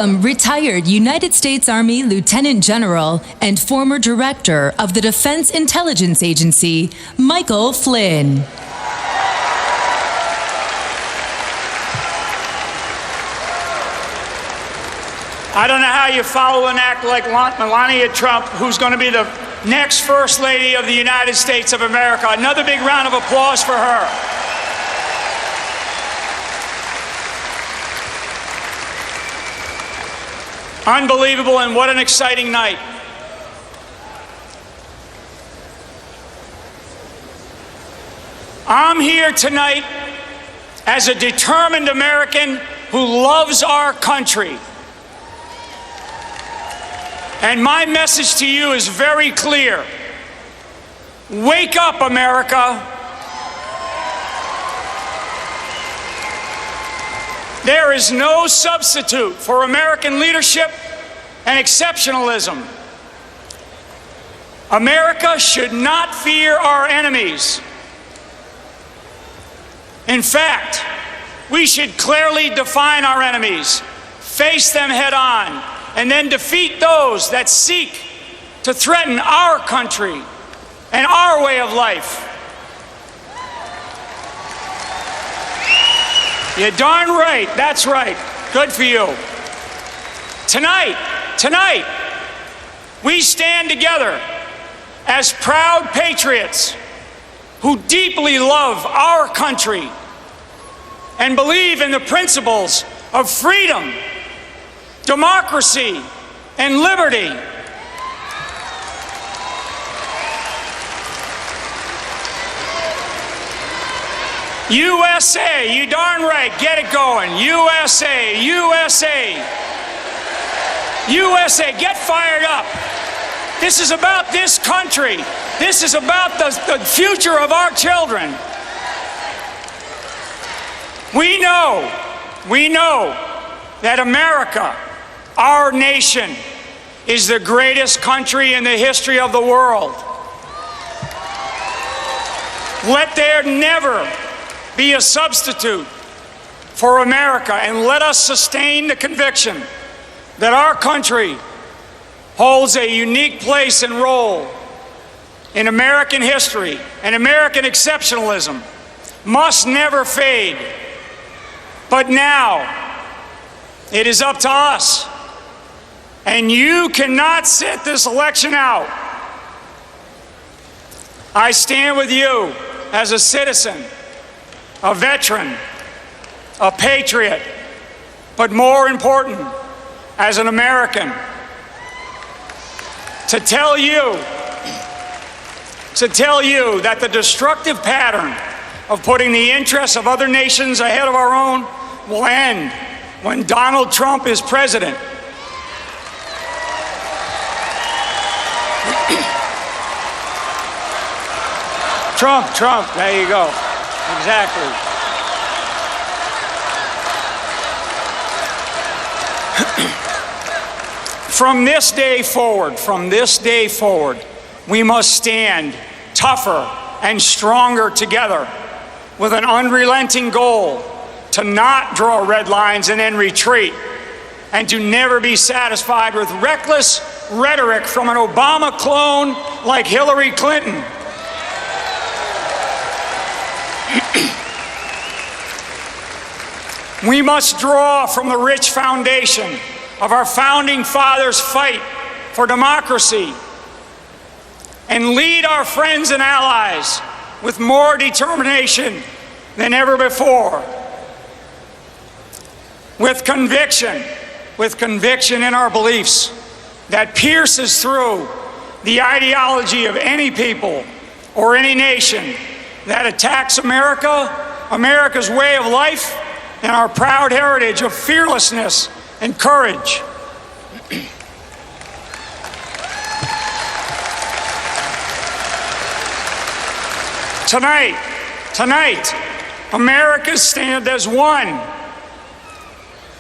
Retired United States Army Lieutenant General and former Director of the Defense Intelligence Agency, Michael Flynn. I don't know how you follow an act like Melania Trump, who's going to be the next First Lady of the United States of America. Another big round of applause for her. Unbelievable, and what an exciting night. I'm here tonight as a determined American who loves our country. And my message to you is very clear. Wake up, America. There is no substitute for American leadership and exceptionalism. America should not fear our enemies. In fact, we should clearly define our enemies, face them head on, and then defeat those that seek to threaten our country and our way of life. You're darn right. That's right. Good for you. Tonight, we stand together as proud patriots who deeply love our country and believe in the principles of freedom, democracy, and liberty. USA, you darn right, get it going. USA, USA, USA, get fired up. This is about this country. This is about the future of our children. We know that America, our nation, is the greatest country in the history of the world. Let there never be a substitute for America, and let us sustain the conviction that our country holds a unique place and role in American history, and American exceptionalism must never fade. But now, it is up to us, and you cannot sit this election out. I stand with you as a citizen, a veteran, a patriot, but more important, as an American, to tell you that the destructive pattern of putting the interests of other nations ahead of our own will end when Donald Trump is president. Trump, there you go. Exactly. From this day forward, we must stand tougher and stronger together with an unrelenting goal to not draw red lines and then retreat, and to never be satisfied with reckless rhetoric from an Obama clone like Hillary Clinton. We must draw from the rich foundation of our founding fathers' fight for democracy and lead our friends and allies with more determination than ever before. With conviction in our beliefs that pierces through the ideology of any people or any nation that attacks America, America's way of life, and our proud heritage of fearlessness and courage. Tonight, America stands as one,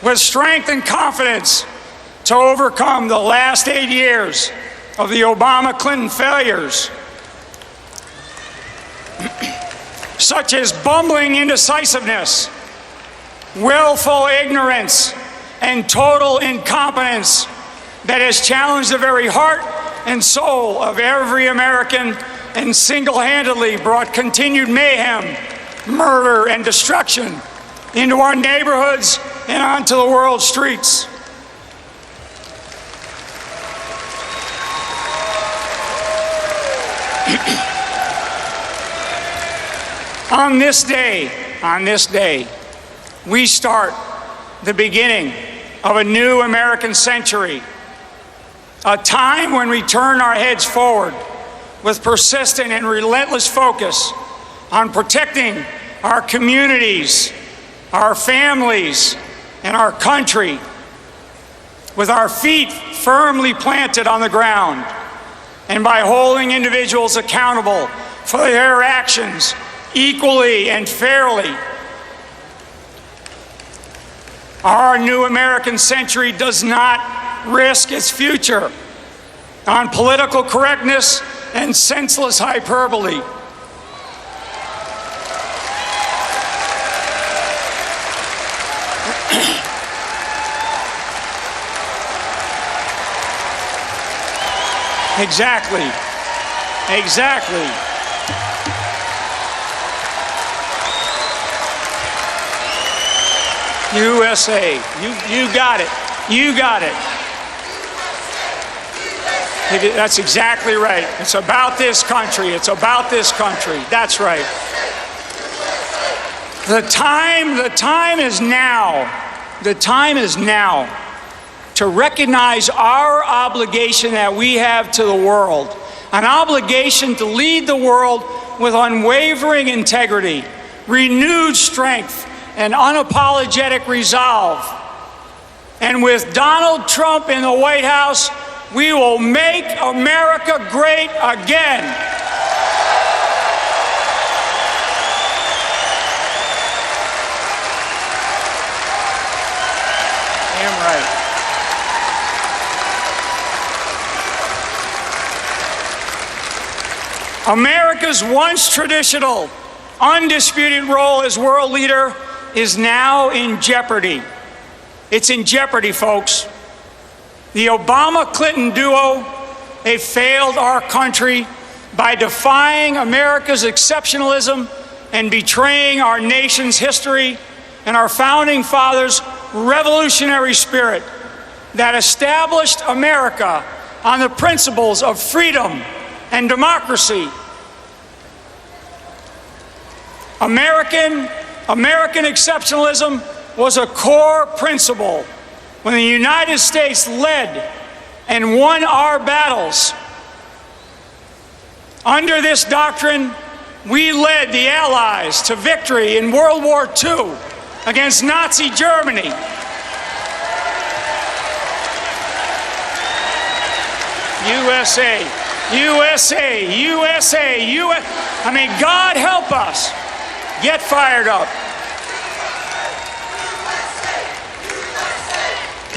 with strength and confidence to overcome the last 8 years of the Obama-Clinton failures, such as bumbling indecisiveness, willful ignorance, and total incompetence that has challenged the very heart and soul of every American and single-handedly brought continued mayhem, murder, and destruction into our neighborhoods and onto the world's streets. On this day, we start the beginning of a new American century, a time when we turn our heads forward with persistent and relentless focus on protecting our communities, our families, and our country, with our feet firmly planted on the ground, and by holding individuals accountable for their actions equally and fairly. Our new American century does not risk its future on political correctness and senseless hyperbole. Exactly. USA, you got it. You got it. That's exactly right. It's about this country. It's about this country. That's right. The time is now. The time is now to recognize our obligation that we have to the world, an obligation to lead the world with unwavering integrity, renewed strength, and unapologetic resolve. And with Donald Trump in the White House, we will make America great again. Damn right. America's once traditional, undisputed role as world leader is now in jeopardy. It's in jeopardy, folks. The Obama-Clinton duo, they failed our country by defying America's exceptionalism and betraying our nation's history and our founding fathers' revolutionary spirit that established America on the principles of freedom and democracy. American exceptionalism was a core principle when the United States led and won our battles. Under this doctrine, we led the Allies to victory in World War II against Nazi Germany. USA, USA, USA, USA. I mean, God help us. Get fired up.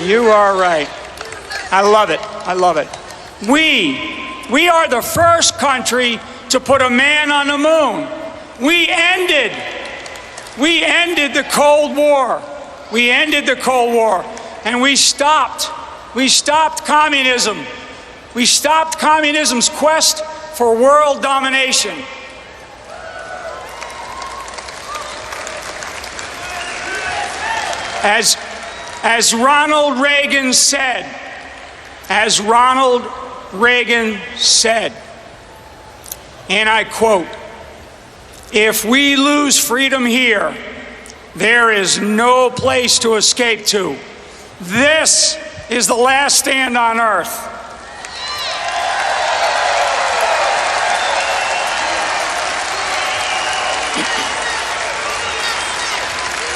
You are right. I love it. I love it. We are the first country to put a man on the moon. We ended the Cold War. We ended the Cold War, and we stopped communism. We stopped communism's quest for world domination. As Ronald Reagan said, and I quote, "If we lose freedom here, there is no place to escape to. This is the last stand on earth."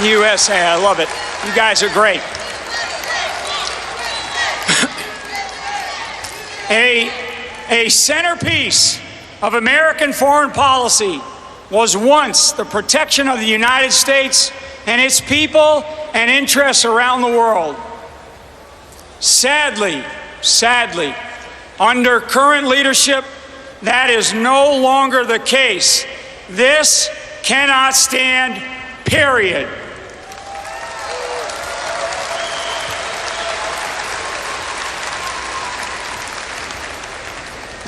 USA, I love it. You guys are great. A centerpiece of American foreign policy was once the protection of the United States and its people and interests around the world. Sadly, under current leadership, that is no longer the case. This cannot stand, period.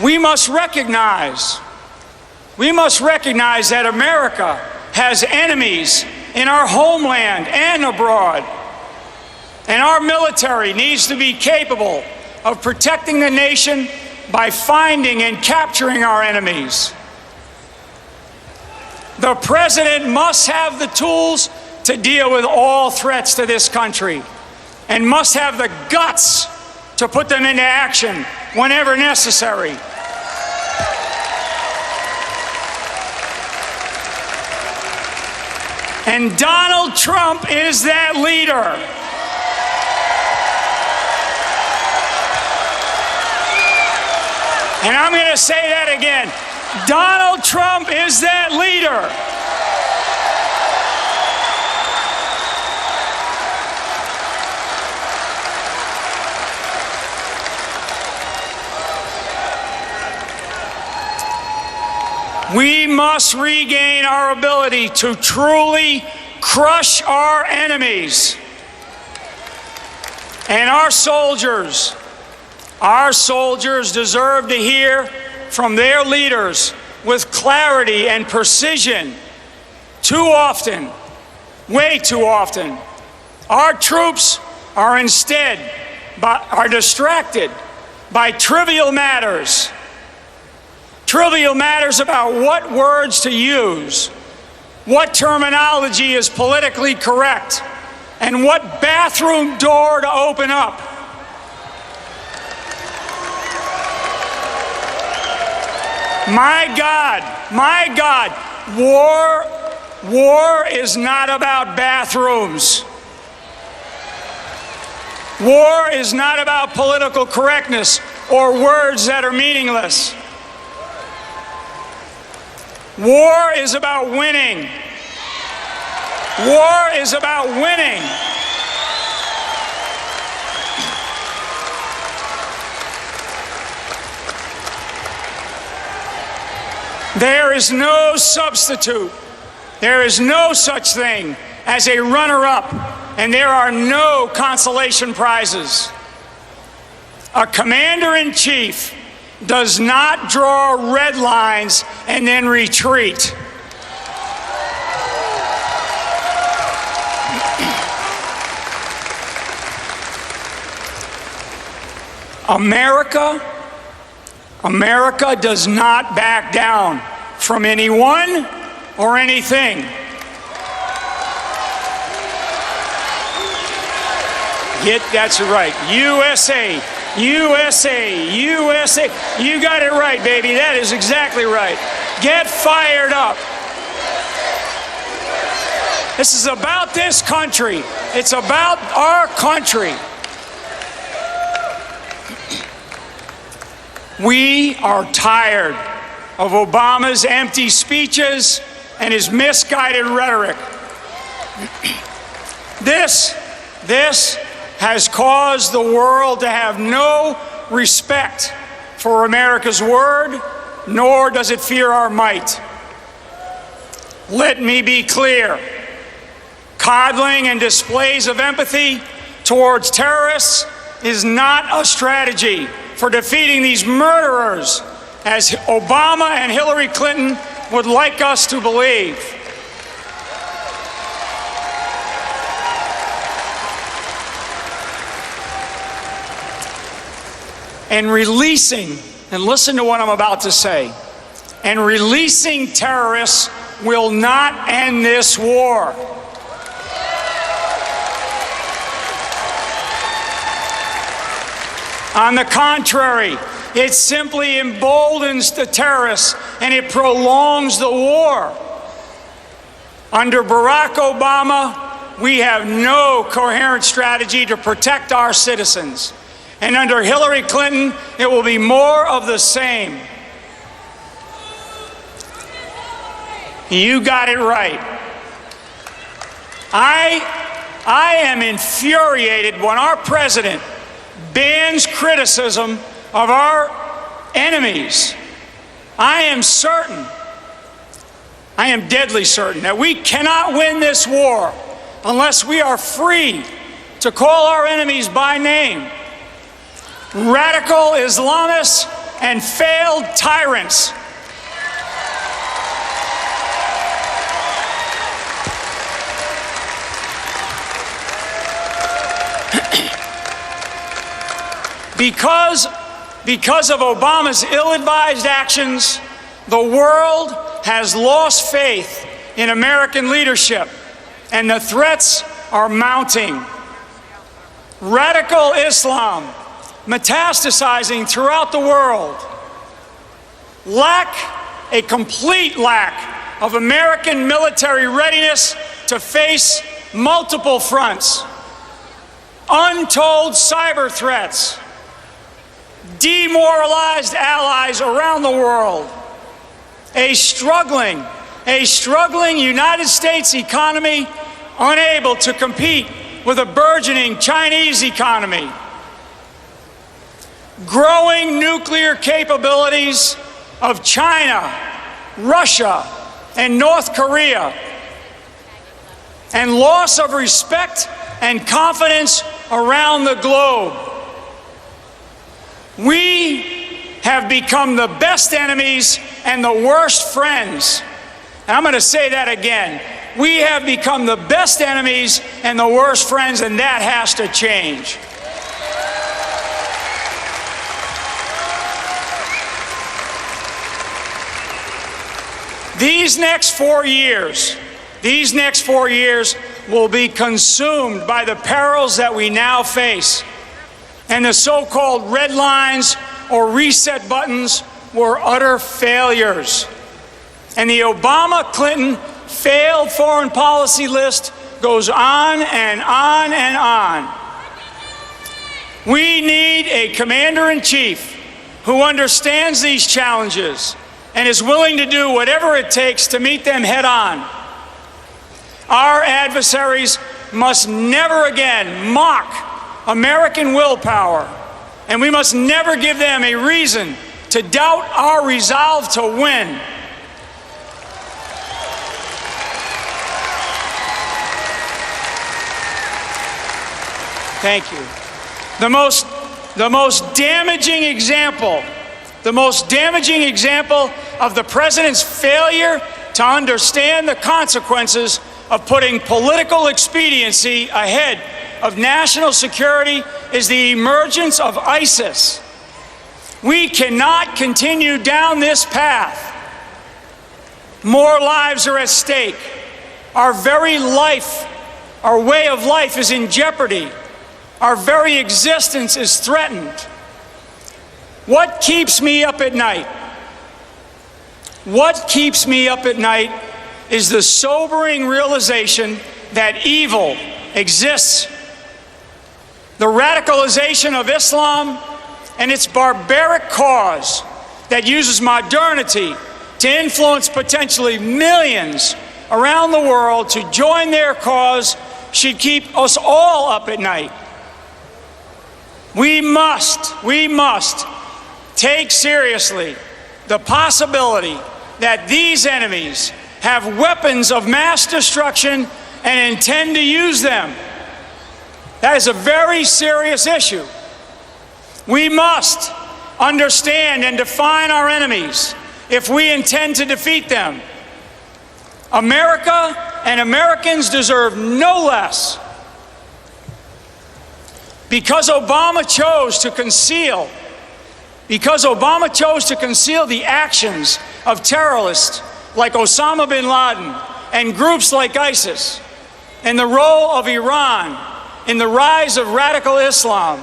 we must recognize that America has enemies in our homeland and abroad. And our military needs to be capable of protecting the nation by finding and capturing our enemies. The president must have the tools to deal with all threats to this country and must have the guts to put them into action whenever necessary. And Donald Trump is that leader. And I'm going to say that again. Donald Trump is that leader. We must regain our ability to truly crush our enemies. And our soldiers deserve to hear from their leaders with clarity and precision. Too often, way too often, our troops are distracted by trivial matters about what words to use, what terminology is politically correct, and what bathroom door to open up. My God, war is not about bathrooms. War is not about political correctness or words that are meaningless. War is about winning. War is about winning. There is no substitute. There is no such thing as a runner-up, and there are no consolation prizes. A commander-in-chief does not draw red lines and then retreat. America does not back down from anyone or anything. That's right. USA, USA, USA. You got it right, baby. That is exactly right. Get fired up. This is about this country. It's about our country. We are tired of Obama's empty speeches and his misguided rhetoric. This has caused the world to have no respect for America's word, nor does it fear our might. Let me be clear. Coddling and displays of empathy towards terrorists is not a strategy for defeating these murderers, as Obama and Hillary Clinton would like us to believe. And listen to what I'm about to say, and releasing terrorists will not end this war. On the contrary, it simply emboldens the terrorists and it prolongs the war. Under Barack Obama, we have no coherent strategy to protect our citizens. And under Hillary Clinton, it will be more of the same. You got it right. I am infuriated when our president bans criticism of our enemies. I am deadly certain that we cannot win this war unless we are free to call our enemies by name. Radical Islamists and failed tyrants. Because of Obama's ill-advised actions, the world has lost faith in American leadership, and the threats are mounting. Radical Islam metastasizing throughout the world. A complete lack of American military readiness to face multiple fronts. Untold cyber threats. Demoralized allies around the world. A struggling United States economy unable to compete with a burgeoning Chinese economy. Growing nuclear capabilities of China, Russia, and North Korea. And loss of respect and confidence around the globe. We have become the best enemies and the worst friends. And I'm going to say that again. We have become the best enemies and the worst friends, and that has to change. These next 4 years will be consumed by the perils that we now face. And the so-called red lines or reset buttons were utter failures. And the Obama-Clinton failed foreign policy list goes on and on and on. We need a commander-in-chief who understands these challenges and is willing to do whatever it takes to meet them head-on. Our adversaries must never again mock American willpower, and we must never give them a reason to doubt our resolve to win. Thank you. The most damaging example of the president's failure to understand the consequences of putting political expediency ahead of national security is the emergence of ISIS. We cannot continue down this path. More lives are at stake. Our very life, our way of life is in jeopardy. Our very existence is threatened. What keeps me up at night? What keeps me up at night is the sobering realization that evil exists. The radicalization of Islam and its barbaric cause that uses modernity to influence potentially millions around the world to join their cause should keep us all up at night. We must take seriously the possibility that these enemies have weapons of mass destruction and intend to use them. That is a very serious issue. We must understand and define our enemies if we intend to defeat them. America and Americans deserve no less. Because Obama chose to conceal the actions of terrorists like Osama bin Laden and groups like ISIS, and the role of Iran in the rise of radical Islam,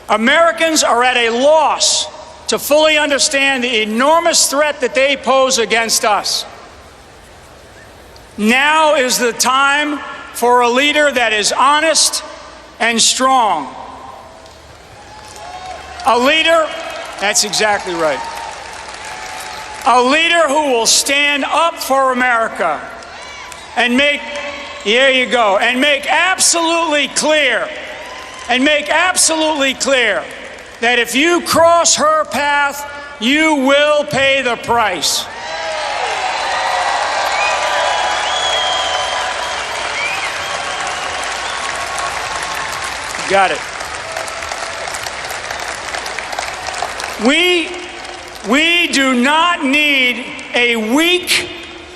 Americans are at a loss to fully understand the enormous threat that they pose against us. Now is the time for a leader that is honest and strong. A leader, that's exactly right. A leader who will stand up for America and make absolutely clear that if you cross her path, you will pay the price. Got it. We do not need a weak,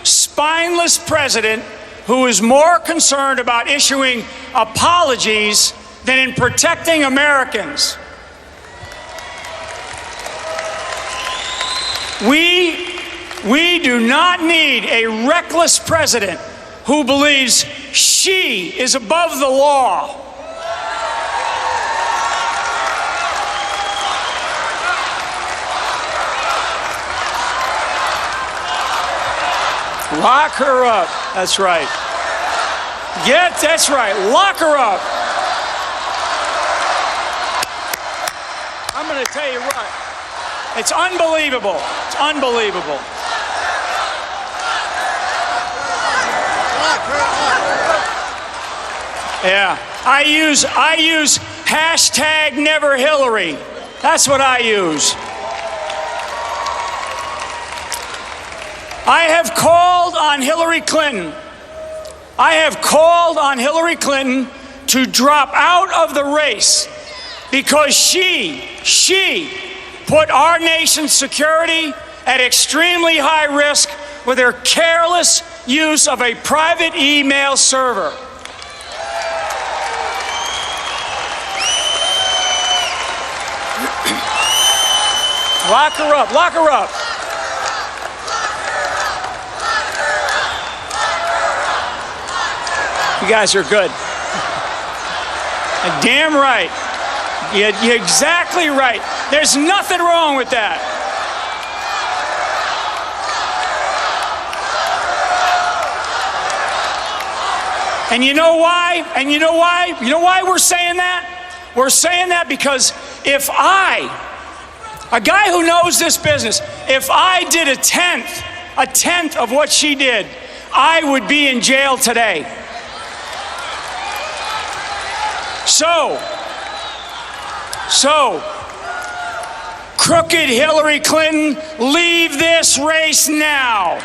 spineless president who is more concerned about issuing apologies than in protecting Americans. We do not need a reckless president who believes she is above the law. Lock her up. That's right. That's right. Lock her up. I'm going to tell you what. It's unbelievable. It's unbelievable. Yeah. I use hashtag never Hillary. That's what I use. I have called on Hillary Clinton. I have called on Hillary Clinton to drop out of the race because she put our nation's security at extremely high risk with her careless use of a private email server. Lock her up, lock her up. You guys are good. Damn right. You're exactly right. There's nothing wrong with that. And you know why? And you know why? You know why we're saying that? We're saying that because if a guy who knows this business, if I did a tenth of what she did, I would be in jail today. So, crooked Hillary Clinton, leave this race now.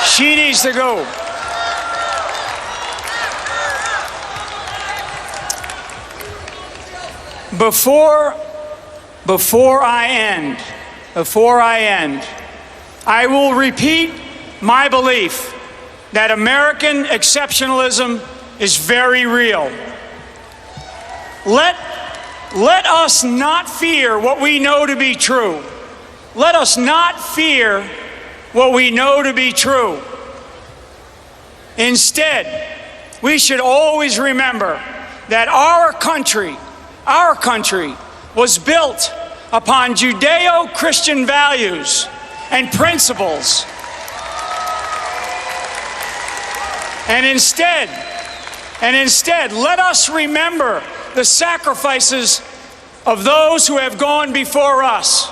She needs to go. Before I end, I will repeat my belief that American exceptionalism is very real. Let us not fear what we know to be true. Let us not fear what we know to be true. Instead, we should always remember that our country was built upon Judeo-Christian values and principles. And instead, let us remember the sacrifices of those who have gone before us.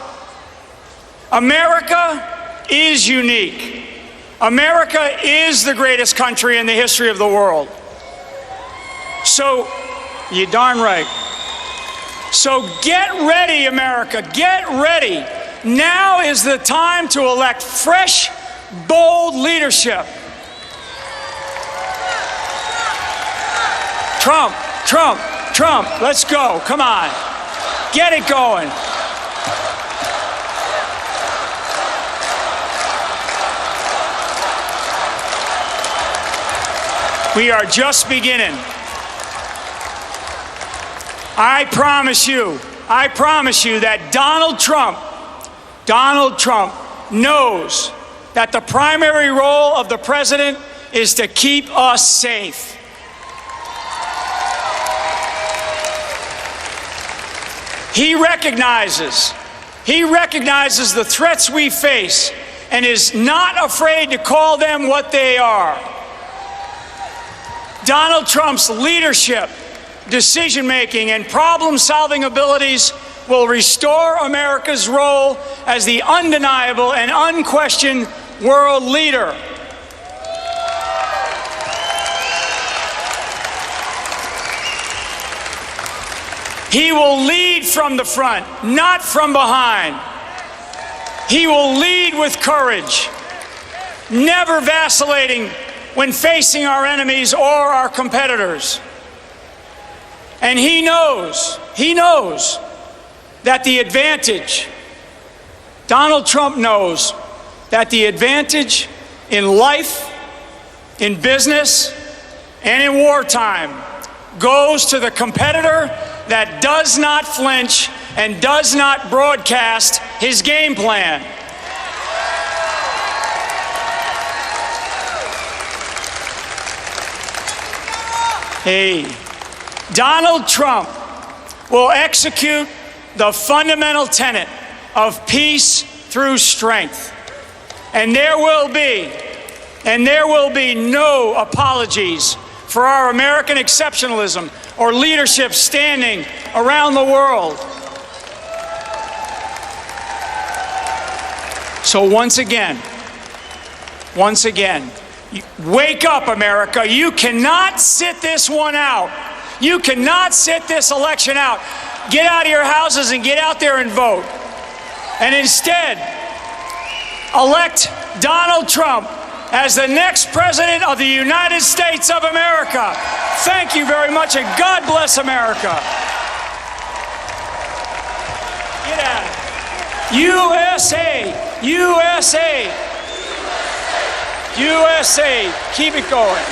America is unique. America is the greatest country in the history of the world. So, you're darn right. So get ready, America, get ready. Now is the time to elect fresh, bold leadership. Trump, let's go, come on. Get it going. We are just beginning. I promise you that Donald Trump knows that the primary role of the president is to keep us safe. He recognizes the threats we face and is not afraid to call them what they are. Donald Trump's leadership, decision-making, and problem-solving abilities will restore America's role as the undeniable and unquestioned world leader. He will lead from the front, not from behind. He will lead with courage, never vacillating when facing our enemies or our competitors. And he knows that the advantage, Donald Trump knows that the advantage in life, in business, and in wartime goes to the competitor that does not flinch and does not broadcast his game plan. Hey, Donald Trump will execute the fundamental tenet of peace through strength. And there will be no apologies for our American exceptionalism or leadership standing around the world. So once again, wake up, America. You cannot sit this one out. You cannot sit this election out. Get out of your houses and get out there and vote. And instead, elect Donald Trump as the next president of the United States of America. Thank you very much, and God bless America. Get at it. USA, USA, USA. Keep it going.